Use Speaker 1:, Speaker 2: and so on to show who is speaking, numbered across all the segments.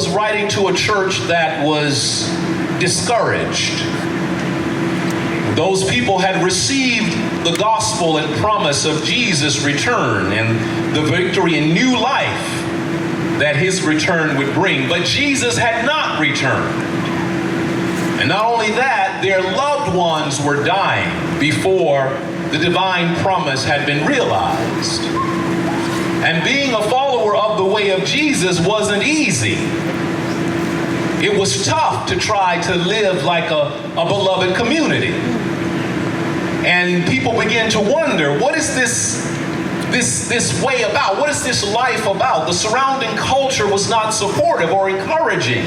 Speaker 1: was writing to a church that was discouraged. Those people had received the gospel and promise of Jesus' return and the victory and new life that his return would bring. But Jesus had not returned. And not only that, their loved ones were dying before the divine promise had been realized. And being a follower of the way of Jesus wasn't easy. It was tough to try to live like a beloved community. And people began to wonder, what is this way about? What is this life about? The surrounding culture was not supportive or encouraging.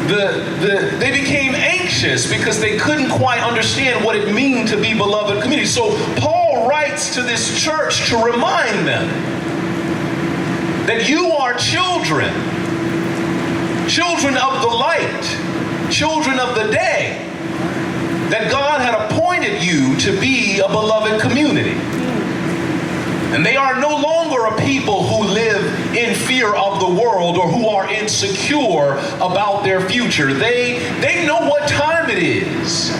Speaker 1: They became anxious because they couldn't quite understand what it meant to be beloved community. So Paul writes to this church to remind them that you are children of the light, children of the day, that God had appointed you to be a beloved community. And they are no longer a people who live in fear of the world or who are insecure about their future. They know what time it is.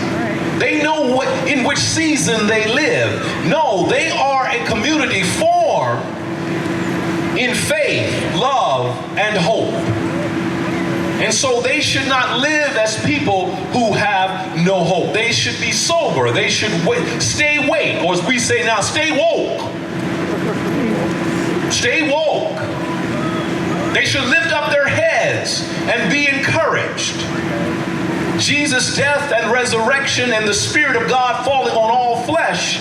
Speaker 1: They know in which season they live. No, they are a community formed in faith, love, and hope. And so they should not live as people who have no hope. They should be sober. They should stay awake, or as we say now, stay woke. Stay woke. They should lift up their heads and be encouraged. Jesus' death and resurrection and the Spirit of God falling on all flesh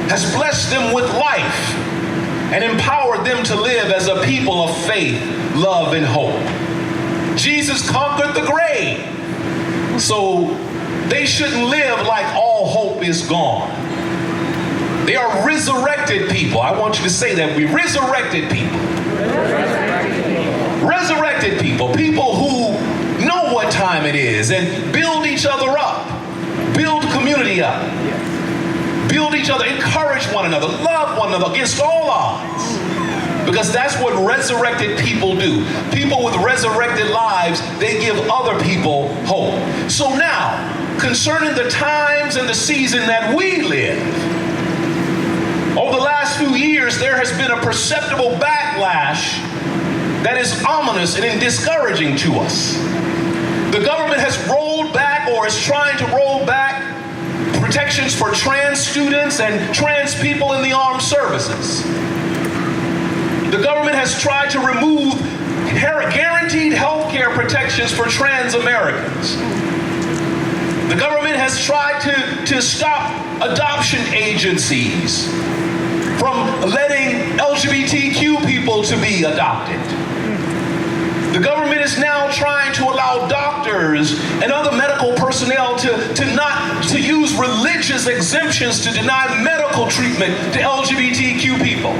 Speaker 1: has blessed them with life and empowered them to live as a people of faith, love, and hope. Jesus conquered the grave. So they shouldn't live like all hope is gone. They are resurrected people. I want you to say that. We resurrected people. Resurrected people. People who know what time it is and build each other up. Build community up. Build each other. Encourage one another. Love one another against all odds. Because that's what resurrected people do. People with resurrected lives, they give other people hope. So now, concerning the times and the season that we live, over the last few years, there has been a perceptible backlash that is ominous and discouraging to us. The government has rolled back or is trying to roll back protections for trans students and trans people in the armed services. The government has tried to remove guaranteed health care protections for trans Americans. The government has tried to stop adoption agencies from letting LGBTQ people to be adopted. The government is now trying to allow doctors and other medical personnel to use religious exemptions to deny medical treatment to LGBTQ people.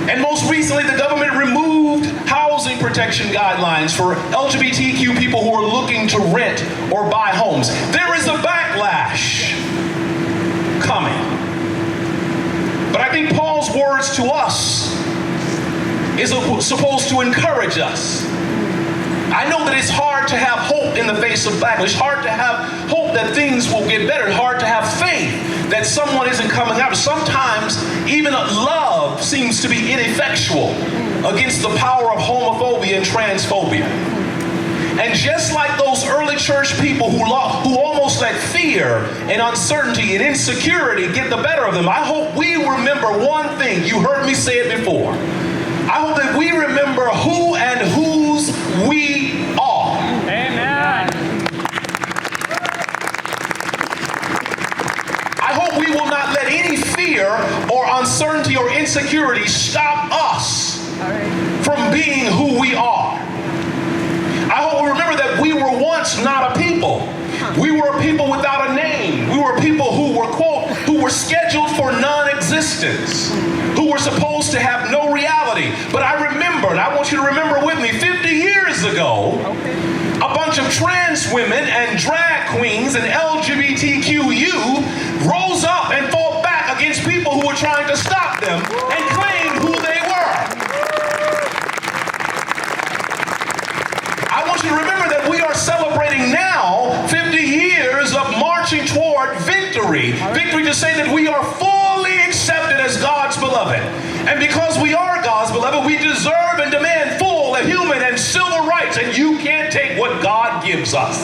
Speaker 1: And most recently, the government removed housing protection guidelines for LGBTQ people who are looking to rent or buy homes. There is a backlash coming. But I think Paul's words to us is supposed to encourage us. I know that it's hard to have hope in the face of backlash. It's hard to have hope that things will get better. It's hard to have faith that someone isn't coming out. Sometimes even love seems to be ineffectual against the power of homophobia and transphobia. And just like those early church people who almost let fear and uncertainty and insecurity get the better of them, I hope we remember one thing. You heard me say it before. I hope that we remember who and whose we are.
Speaker 2: Amen.
Speaker 1: I hope we will not let any fear or uncertainty or insecurity stop us from being who we are. I hope we remember that we were once not a people. We were a people without a name. We were people who were, quote, who were scheduled for non-existence, who were supposed to have no reality. But I remember, and I want you to remember with me, 50 years ago, a bunch of trans women and drag queens and LGBTQ youth rose up and fought back against people who were trying to stop them and claimed who they were. to say that we are fully accepted as God's beloved. And because we are God's beloved, we deserve and demand full and human and civil rights. And you can't take what God gives us.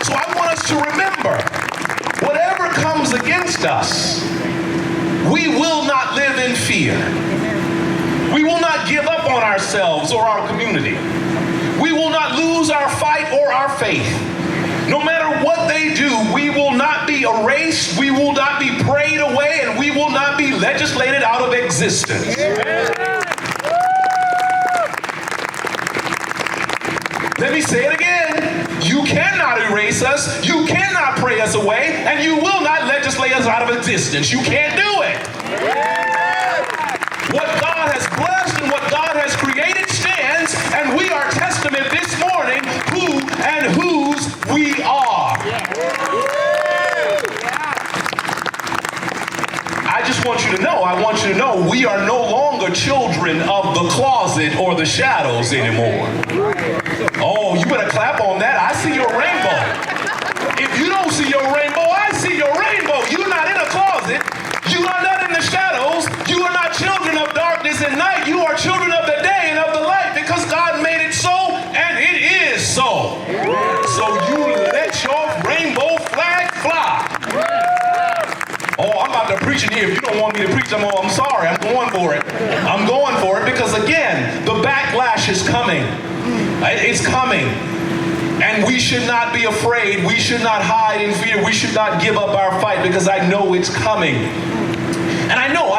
Speaker 1: So I want us to remember, whatever comes against us, we will not live in fear. We will not give up on ourselves or our community. We will not lose our fight or our faith. No matter what they do, we will not be erased, we will not be prayed away, and we will not be legislated out of existence. Let me say it again. You cannot erase us, you cannot pray us away, and you will not legislate us out of existence. You can't do it. What God has blessed and what God has created stands, and we are testament this morning who and whose we are. I just want you to know, we are no longer children of the closet or the shadows anymore. Oh, you better clap on that. I see your rainbow. If you don't see your rainbow, I see your rainbow. You're not in a closet. You are not in the shadows. You are not children of darkness and night. You are children of the day and of the light, because God made it so, and it is so. So you let your rainbow flag fly. Oh, I'm about to preach it here. If you don't want me to preach, I'm sorry. I'm going for it. I'm going for it because, again, the backlash is coming. It's coming. And we should not be afraid. We should not hide in fear. We should not give up our fight, because I know it's coming. And I know.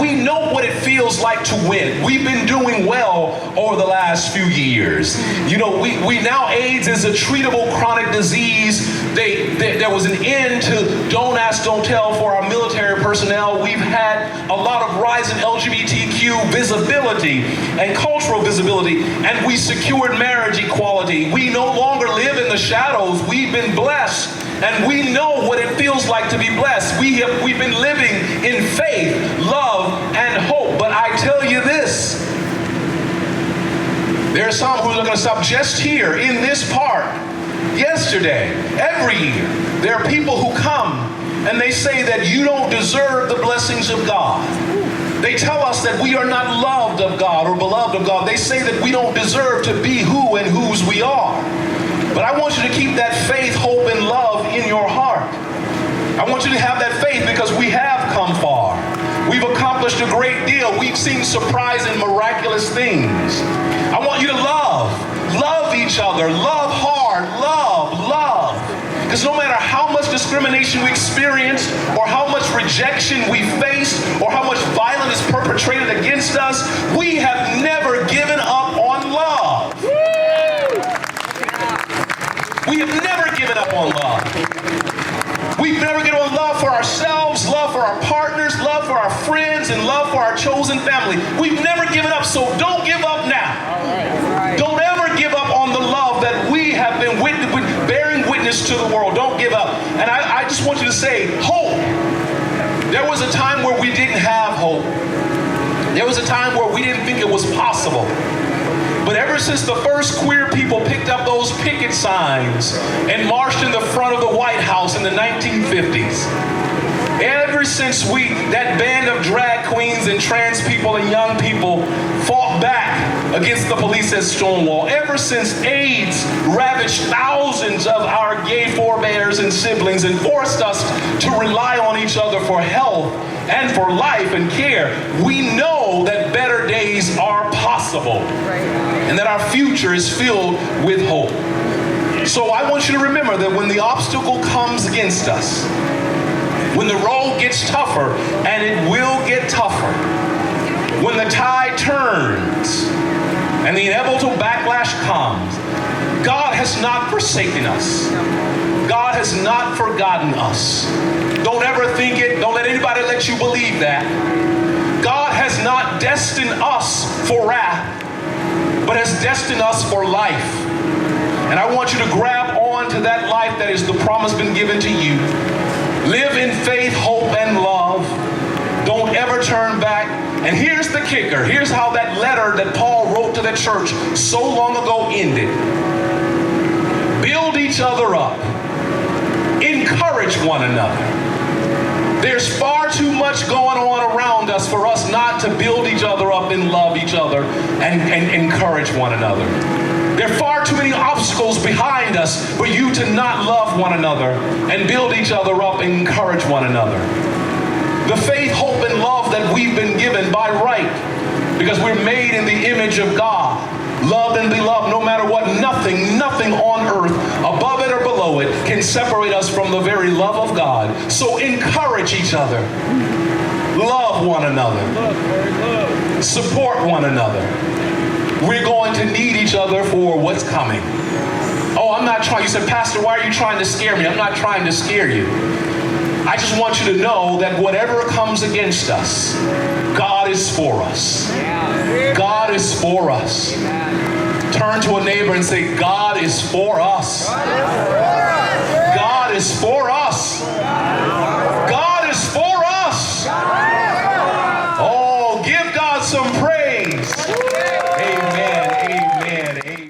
Speaker 1: We know what it feels like to win. We've been doing well over the last few years. You know, we now, AIDS is a treatable chronic disease. There was an end to don't ask, don't tell for our military personnel. We've had a lot of rise in LGBTQ visibility and cultural visibility, and we secured marriage equality. We no longer live in the shadows. We've been blessed. And we know what it feels like to be blessed. We've been living in faith, love, and hope. But I tell you this, there are some who are going to stop just here in this park yesterday. Every year, there are people who come and they say that you don't deserve the blessings of God. They tell us that we are not loved of God or beloved of God. They say that we don't deserve to be who and whose we are. But I want you to keep that faith, hope, and love in your heart. I want you to have that faith, because we have come far. We've accomplished a great deal. We've seen surprising, miraculous things. I want you to love each other, love hard, love. Because no matter how much discrimination we experience, or how much rejection we face, or how much violence is perpetrated against us, we have never given up on love. We have never given up on love. We've never given up on love for ourselves, love for our partners, love for our friends, and love for our chosen family. We've never given up, so don't give up now. Don't ever give up on the love that we have been bearing witness to the world. Don't give up. And I just want you to say, hope. There was a time where we didn't have hope. There was a time where we didn't think it was possible. But ever since the first queer people picked up those picket signs and marched in the front of the White House in the 1950s, ever since that band of drag queens and trans people and young people fought back against the police at Stonewall, ever since AIDS ravaged thousands of our gay forebears and siblings and forced us to rely on each other for health and for life and care, we know that better days are possible. And that our future is filled with hope. So I want you to remember that when the obstacle comes against us, when the road gets tougher, and it will get tougher, when the tide turns and the inevitable backlash comes, God has not forsaken us. God has not forgotten us. Don't ever think it. Don't let anybody let you believe that. God has not destined us for wrath, but has destined us for life. And I want you to grab on to that life that is the promise been given to you. Live in faith, hope, and love. Don't ever turn back. And here's the kicker. Here's how that letter that Paul wrote to the church so long ago ended. Build each other up encourage one another. There's far too much going on around us for us not to build each other up and love each other and encourage one another. There are far too many obstacles behind us for you to not love one another and build each other up and encourage one another. The faith, hope, and love that we've been given by right, because we're made in the image of God, loved and beloved, no matter what, nothing on earth, above it or below it, can separate us from the very love of God. So encourage each other. Love one another. Support one another. We're going to need each other for what's coming. Oh, I'm not trying. You said, Pastor, why are you trying to scare me? I'm not trying to scare you. I just want you to know that whatever comes against us, God is for us. God is for us. Turn to a neighbor and say, God is for us. God is for